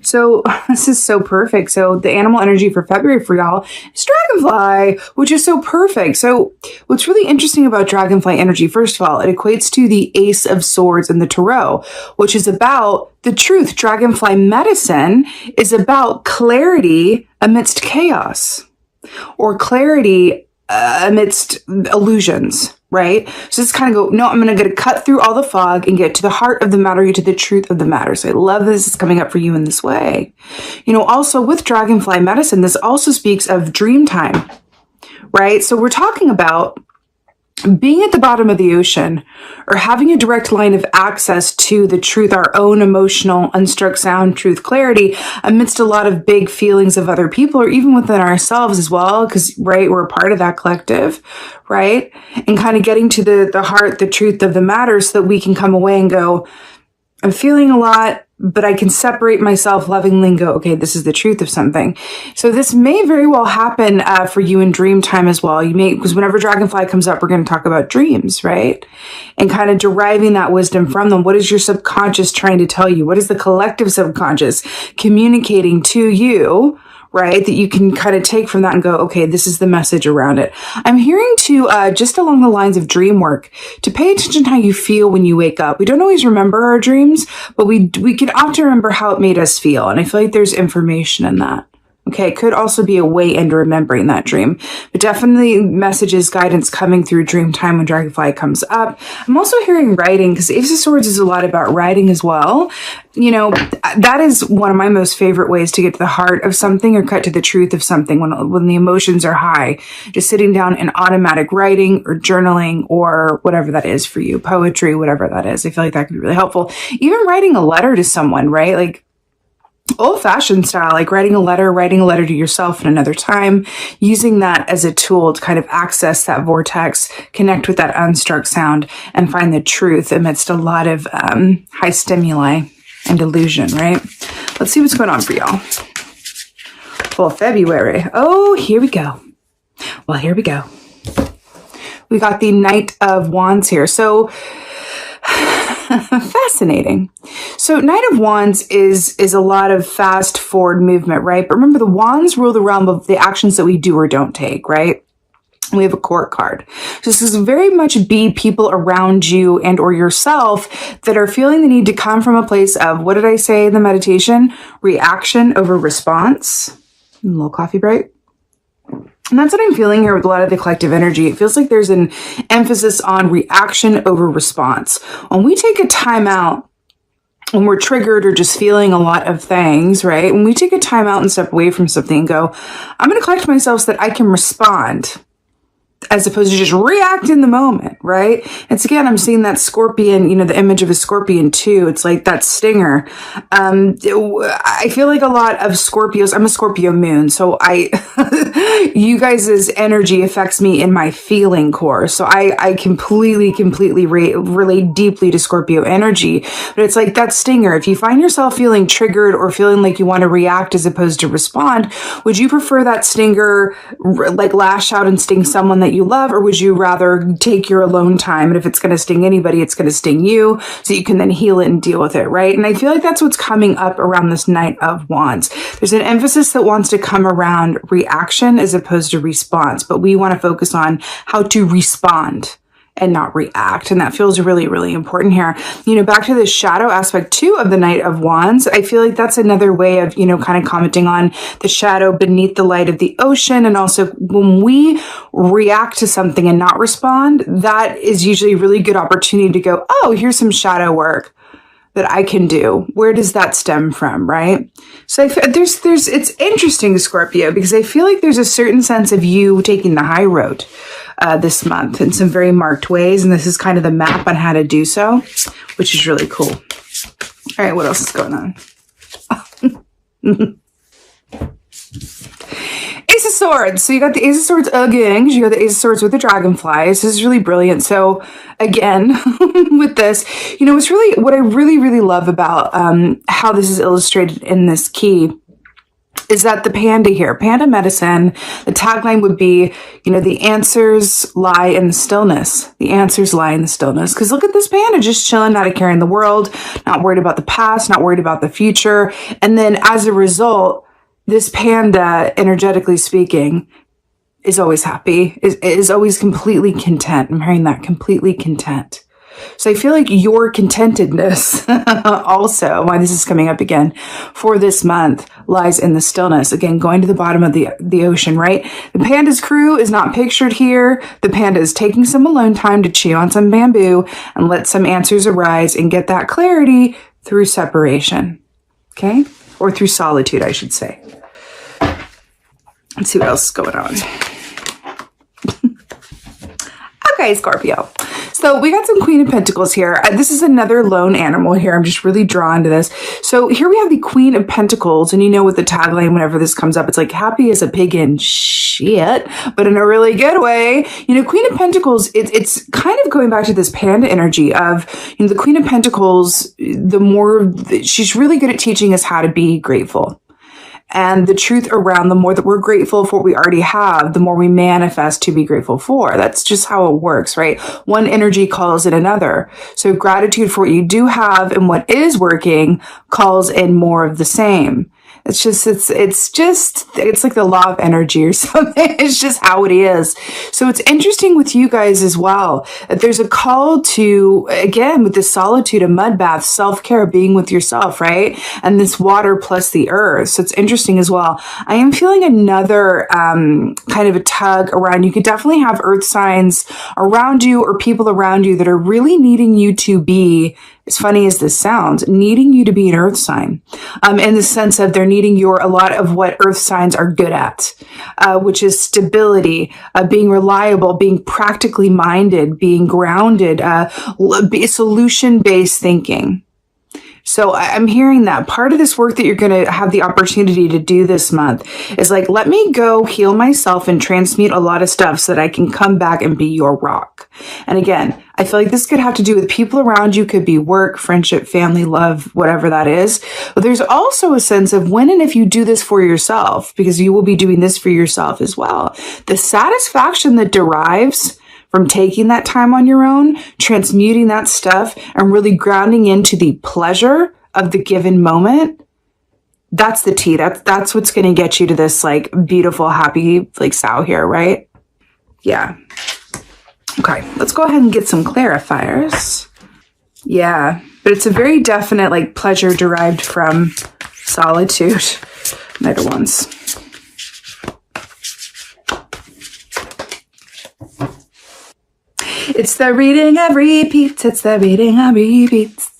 So this is so perfect. So the animal energy for February for y'all is dragonfly, which is so perfect. So what's really interesting about dragonfly energy, first of all, it equates to the Ace of Swords in the Tarot, which is about the truth. Dragonfly medicine is about clarity amidst chaos, or clarity amidst illusions. Right? So just kind of go, no, I'm going to cut through all the fog and get to the heart of the matter, get to the truth of the matter. So I love this is coming up for you in this way. Also with dragonfly medicine, this also speaks of dream time, right? So we're talking about being at the bottom of the ocean or having a direct line of access to the truth, our own emotional, unstruck sound, truth, clarity amidst a lot of big feelings of other people or even within ourselves as well. Because, right, we're a part of that collective, right? And kind of getting to the heart, the truth of the matter so that we can come away and go, I'm feeling a lot, but I can separate myself lovingly and go, okay, this is the truth of something. So this may very well happen for you in dream time as well. You may, because whenever dragonfly comes up, we're going to talk about dreams, right? And kind of deriving that wisdom from them. What is your subconscious trying to tell you? What is the collective subconscious communicating to you? Right? That you can kind of take from that and go, okay, this is the message around it. I'm hearing to, just along the lines of dream work, to pay attention to how you feel when you wake up. We don't always remember our dreams, but we can often remember how it made us feel. And I feel like there's information in that. Okay, it could also be a way into remembering that dream, but definitely messages, guidance coming through dream time when dragonfly comes up. I'm also hearing writing, because Ace of Swords is a lot about writing as well. That is one of my most favorite ways to get to the heart of something or cut to the truth of something when the emotions are high. Just sitting down and automatic writing or journaling or whatever that is for you, poetry, whatever that is. I feel like that could be really helpful. Even writing a letter to someone, right? Like, old-fashioned style, like writing a letter to yourself at another time, using that as a tool to kind of access that vortex, connect with that unstruck sound, and find the truth amidst a lot of high stimuli and illusion, right? Let's see what's going on for y'all. Well, February. Oh, here we go. Well, here we go. We got the Knight of Wands here. So fascinating. So Knight of Wands is a lot of fast forward movement, right? But remember, the wands rule the realm of the actions that we do or don't take, right? We have a court card. So this is very much be people around you and or yourself that are feeling the need to come from a place of, what did I say in the meditation? Reaction over response. A little coffee break. And that's what I'm feeling here with a lot of the collective energy. It feels like there's an emphasis on reaction over response. When we take a time out, when we're triggered or just feeling a lot of things, right? When we take a time out and step away from something and go, I'm going to collect myself so that I can respond, as opposed to just react in the moment, right? It's again, I'm seeing that scorpion, the image of a scorpion too. It's like that stinger. I feel like a lot of Scorpios, I'm a Scorpio moon, so you guys' energy affects me in my feeling core. So I completely relate deeply to Scorpio energy, but it's like that stinger. If you find yourself feeling triggered or feeling like you want to react as opposed to respond, would you prefer that stinger, like lash out and sting someone that you love, or would you rather take your alone time? And if it's going to sting anybody, it's going to sting you, so you can then heal it and deal with it, right? And I feel like that's what's coming up around this Knight of Wands. There's an emphasis that wants to come around reaction as opposed to response, but we want to focus on how to respond and not react. And that feels really, really important here. Back to the shadow aspect too of the Knight of Wands, I feel like that's another way of, kind of commenting on the shadow beneath the light of the ocean. And also when we react to something and not respond, that is usually a really good opportunity to go, oh, here's some shadow work that I can do. Where does that stem from, right? So it's interesting, Scorpio, because I feel like there's a certain sense of you taking the high road this month in some very marked ways. And this is kind of the map on how to do so, which is really cool. All right, what else is going on? Ace of Swords. So you got the Ace of Swords again, because you got the Ace of Swords with the dragonflies. This is really brilliant. So again, with this, it's really, what I really, really love about how this is illustrated in this key is that the panda here, panda medicine, the tagline would be, you know, the answers lie in the stillness. The answers lie in the stillness. Because look at this panda just chilling, not caring the world, not worried about the past, not worried about the future. And then as a result, this panda, energetically speaking, is always happy, is always completely content. I'm hearing that, completely content. So I feel like your contentedness also, why this is coming up again, for this month lies in the stillness. Again, going to the bottom of the ocean, right? The panda's crew is not pictured here. The panda is taking some alone time to chew on some bamboo and let some answers arise and get that clarity through separation, okay? Or through solitude, I should say. Let's see what else is going on. Okay, Scorpio. So we got some Queen of Pentacles here. This is another lone animal here. I'm just really drawn to this. So here we have the Queen of Pentacles, and you know with the tagline, whenever this comes up, it's like happy as a pig in shit, but in a really good way. You know, Queen of Pentacles, it's kind of going back to this panda energy of, you know, the Queen of Pentacles, she's really good at teaching us how to be grateful. And the truth around the more that we're grateful for what we already have, the more we manifest to be grateful for. That's just how it works, right? One energy calls in another. So gratitude for what you do have and what is working calls in more of the same. It's like the law of energy or something. It's just how it is. So it's interesting with you guys as well, that there's a call to, again, with this solitude, a mud bath, self-care, being with yourself, right? And this water plus the earth. So it's interesting as well. I am feeling another kind of a tug around. You could definitely have earth signs around you or people around you that are really needing you to be, as funny as this sounds, needing you to be an earth sign, in the sense of they're needing a lot of what earth signs are good at, which is stability, being reliable, being practically minded, being grounded, solution-based thinking. So I'm hearing that part of this work that you're going to have the opportunity to do this month is like, let me go heal myself and transmute a lot of stuff so that I can come back and be your rock. And again, I feel like this could have to do with people around you, could be work, friendship, family, love, whatever that is. But there's also a sense of when and if you do this for yourself, because you will be doing this for yourself as well, the satisfaction that derives from taking that time on your own, transmuting that stuff, and really grounding into the pleasure of the given moment. That's the tea. That's what's going to get you to this like beautiful, happy, like sow here, right? Yeah. Okay, let's go ahead and get some clarifiers. Yeah, but it's a very definite like pleasure derived from solitude. Middle ones. It's the reading of repeats. It's the reading of repeats.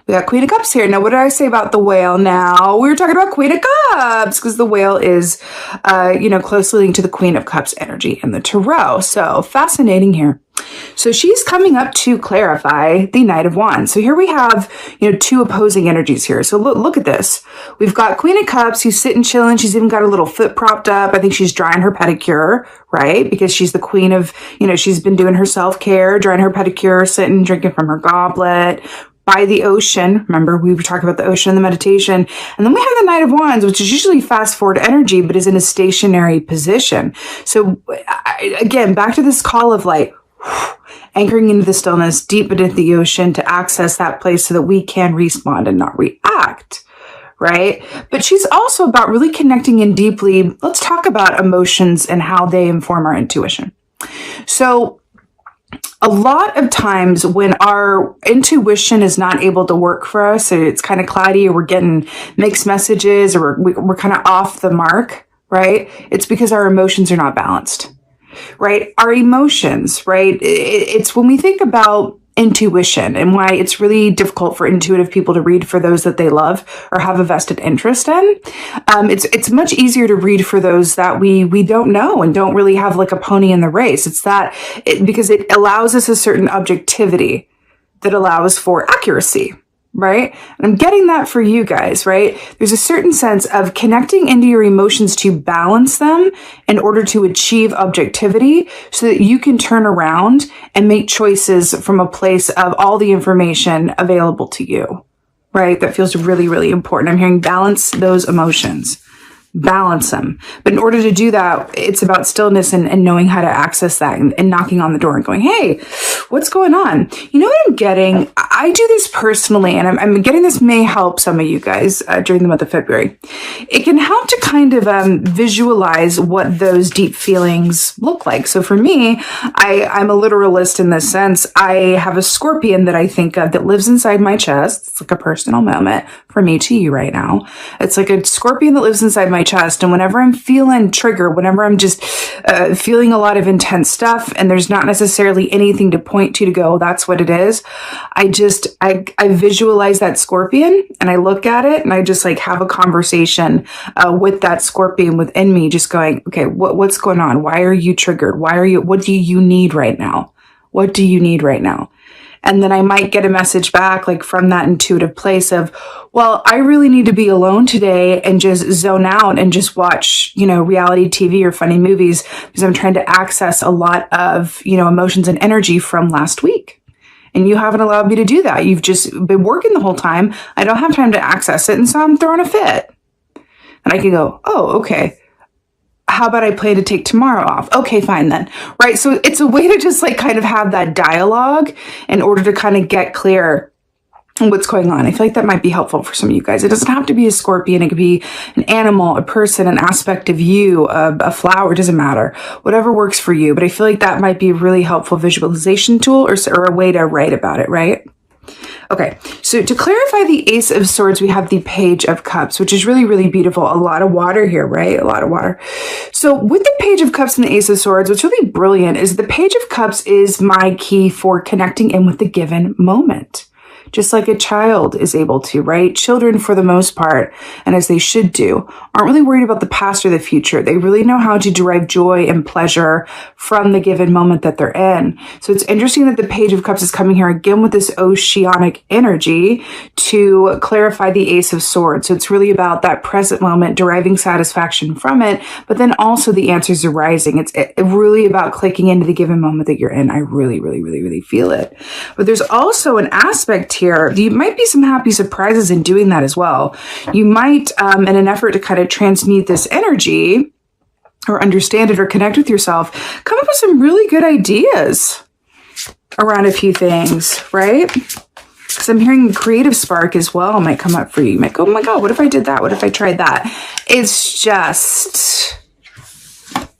We got Queen of Cups here. Now, what did I say about the whale now? We were talking about Queen of Cups because the whale is, closely linked to the Queen of Cups energy in the tarot. So fascinating here. So she's coming up to clarify the Knight of Wands. So here we have, two opposing energies here. So look at this. We've got Queen of Cups who's sitting chilling. She's even got her little foot propped up. I think she's drying her pedicure, right? Because she's the queen of, she's been doing her self-care, drying her pedicure, sitting, drinking from her goblet, by the ocean. Remember, we were talking about the ocean and the meditation. And then we have the Knight of Wands, which is usually fast forward energy, but is in a stationary position. So again, back to this call of like, anchoring into the stillness, deep into the ocean to access that place so that we can respond and not react, right? But she's also about really connecting in deeply. Let's talk about emotions and how they inform our intuition. So a lot of times when our intuition is not able to work for us, or it's kind of cloudy, or we're getting mixed messages, or we're kind of off the mark, right? It's because our emotions are not balanced, right? Our emotions, right? It's when we think about intuition and why it's really difficult for intuitive people to read for those that they love or have a vested interest in. It's much easier to read for those that we don't know and don't really have like a pony in the race. It's because it allows us a certain objectivity that allows for accuracy, right? And I'm getting that for you guys, right? There's a certain sense of connecting into your emotions to balance them in order to achieve objectivity so that you can turn around and make choices from a place of all the information available to you, right? That feels really, really important. I'm hearing balance those emotions. balance them. But in order to do that, it's about stillness and knowing how to access that and knocking on the door and going, hey, what's going on? You know what I'm getting? I do this personally, and I'm getting this may help some of you guys during the month of February. It can help to kind of visualize what those deep feelings look like. So for me, I'm a literalist in this sense. I have a scorpion that I think of that lives inside my chest. It's like a personal moment for me to you right now. It's like a scorpion that lives inside my chest. And whenever I'm feeling triggered, whenever I'm just feeling a lot of intense stuff and there's not necessarily anything to point to go, oh, that's what it is. I visualize that scorpion and I look at it and I just like have a conversation with that scorpion within me, just going, okay, what's going on? Why are you triggered? What do you need right now? What do you need right now? And then I might get a message back like from that intuitive place of, well, I really need to be alone today and just zone out and just watch, reality TV or funny movies because I'm trying to access a lot of, emotions and energy from last week. And you haven't allowed me to do that. You've just been working the whole time. I don't have time to access it. And so I'm throwing a fit. And I can go, oh, okay. How about I plan to take tomorrow off? Okay, fine then. Right. So it's a way to just like kind of have that dialogue in order to kind of get clear on what's going on. I feel like that might be helpful for some of you guys. It doesn't have to be a scorpion. It could be an animal, a person, an aspect of you, a flower, it doesn't matter. Whatever works for you. But I feel like that might be a really helpful visualization tool or a way to write about it, right? Okay, so to clarify the Ace of Swords, we have the Page of Cups, which is really, really beautiful. A lot of water here, right? A lot of water. So with the Page of Cups and the Ace of Swords, what's really brilliant is the Page of Cups is my key for connecting in with the given moment. Just like a child is able to, right? Children, for the most part, and as they should do, aren't really worried about the past or the future. They really know how to derive joy and pleasure from the given moment that they're in. So it's interesting that the Page of Cups is coming here again with this oceanic energy to clarify the Ace of Swords. So it's really about that present moment, deriving satisfaction from it, but then also the answers arising. It's really about clicking into the given moment that you're in. I really, really, really, really feel it. But there's also an aspect here. There might be some happy surprises in doing that as well. You might, in an effort to kind of transmute this energy or understand it or connect with yourself, come up with some really good ideas around a few things, right? Because I'm hearing creative spark as well might come up for you. You might go, oh my God, what if I did that? What if I tried that? It's just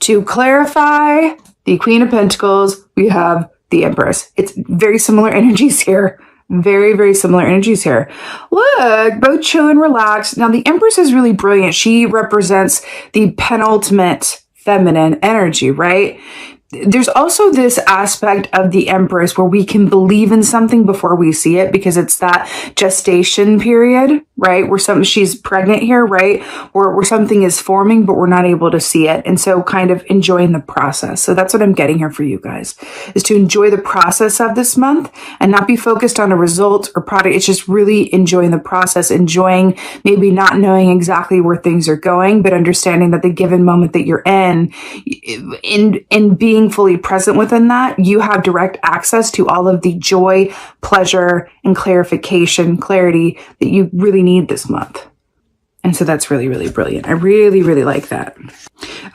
to clarify the Queen of Pentacles, we have the Empress. It's very similar energies here. Very, very similar energies here. Look, both chill and relax. Now, the Empress is really brilliant. She represents the penultimate feminine energy, right? There's also this aspect of the Empress where we can believe in something before we see it because it's that gestation period, right? Where she's pregnant here, right? Where something is forming, but we're not able to see it. And so kind of enjoying the process. So that's what I'm getting here for you guys, is to enjoy the process of this month and not be focused on a result or product. It's just really enjoying the process, enjoying maybe not knowing exactly where things are going, but understanding that the given moment that you're in being fully present within that, you have direct access to all of the joy, pleasure, and clarity that you really need this month. And so that's really, really brilliant. I really, really like that.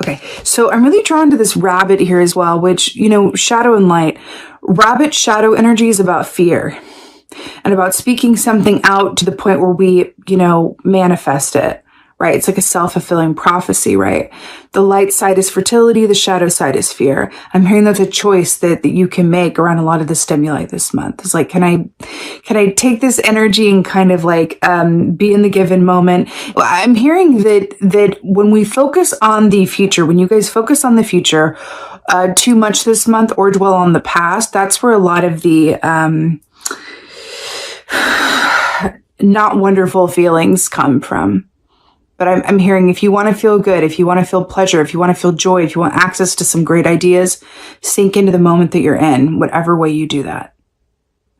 Okay, so I'm really drawn to this rabbit here as well, which, shadow and light. Rabbit shadow energy is about fear and about speaking something out to the point where we, manifest it. Right? It's like a self-fulfilling prophecy, right? The light side is fertility. The shadow side is fear. I'm hearing that's a choice that you can make around a lot of the stimuli this month. It's like, can I take this energy and kind of like, be in the given moment? Well, I'm hearing that when we focus on the future, when you guys focus on the future, too much this month or dwell on the past, that's where a lot of the, not wonderful feelings come from. But I'm hearing if you want to feel good, if you want to feel pleasure, if you want to feel joy, if you want access to some great ideas, sink into the moment that you're in, whatever way you do that.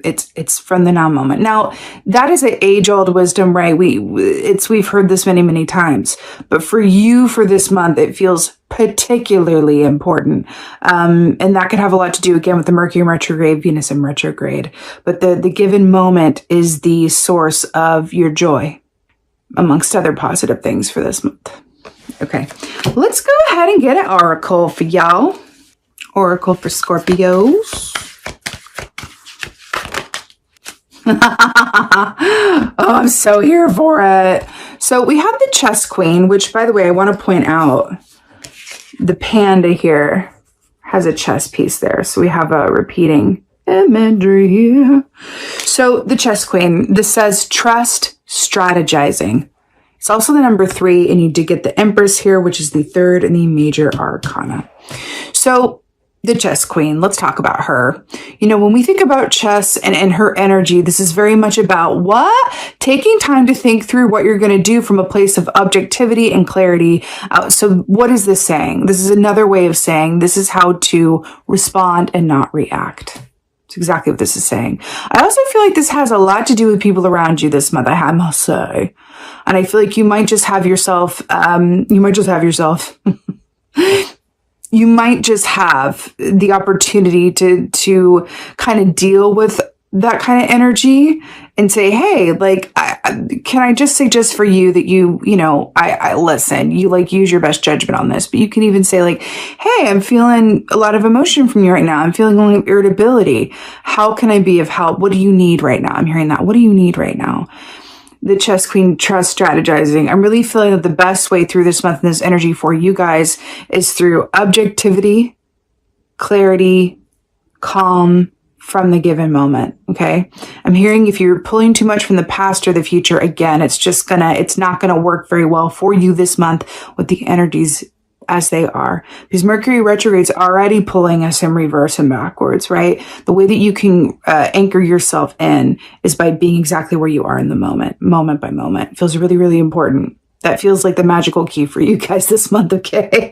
It's from the now moment. Now, that is an age-old wisdom, right? We've heard this many, many times. But for you, for this month, it feels particularly important. And that could have a lot to do, again, with the Mercury in retrograde, Venus in retrograde. But the given moment is the source of your joy, amongst other positive things for this month. Okay, let's go ahead and get an oracle for y'all. Oracle for Scorpios. Oh, I'm so here for it. So we have the chess queen, which, by the way, I want to point out the panda here has a chess piece there. So we have a repeating imagery here. So the chess queen, this says trust, strategizing. It's also the number 3, and you did get the Empress here, which is the 3rd in the major arcana. So the chess queen, let's talk about her. You know, when we think about chess and her energy, this is very much about what? Taking time to think through what you're going to do from a place of objectivity and clarity. So what is this saying? This is another way of saying this is how to respond and not react. It's exactly what this is saying. I also feel like this has a lot to do with people around you this month, I must say. And I feel like you might just have yourself, you might just have the opportunity to kind of deal with that kind of energy and say, hey, like, can I just suggest for you that I listen, you like use your best judgment on this, but you can even say like, hey, I'm feeling a lot of emotion from you right now. I'm feeling a lot of irritability. How can I be of help? What do you need right now? I'm hearing that. What do you need right now? The chess queen, trust, strategizing. I'm really feeling that the best way through this month and this energy for you guys is through objectivity, clarity, calm from the given moment. Okay. I'm hearing if you're pulling too much from the past or the future, again, it's not going to work very well for you this month with the energies as they are, because Mercury retrograde's already pulling us in reverse and backwards, right? The way that you can anchor yourself in is by being exactly where you are in the moment by moment. It feels really, really important. That feels like the magical key for you guys this month, okay?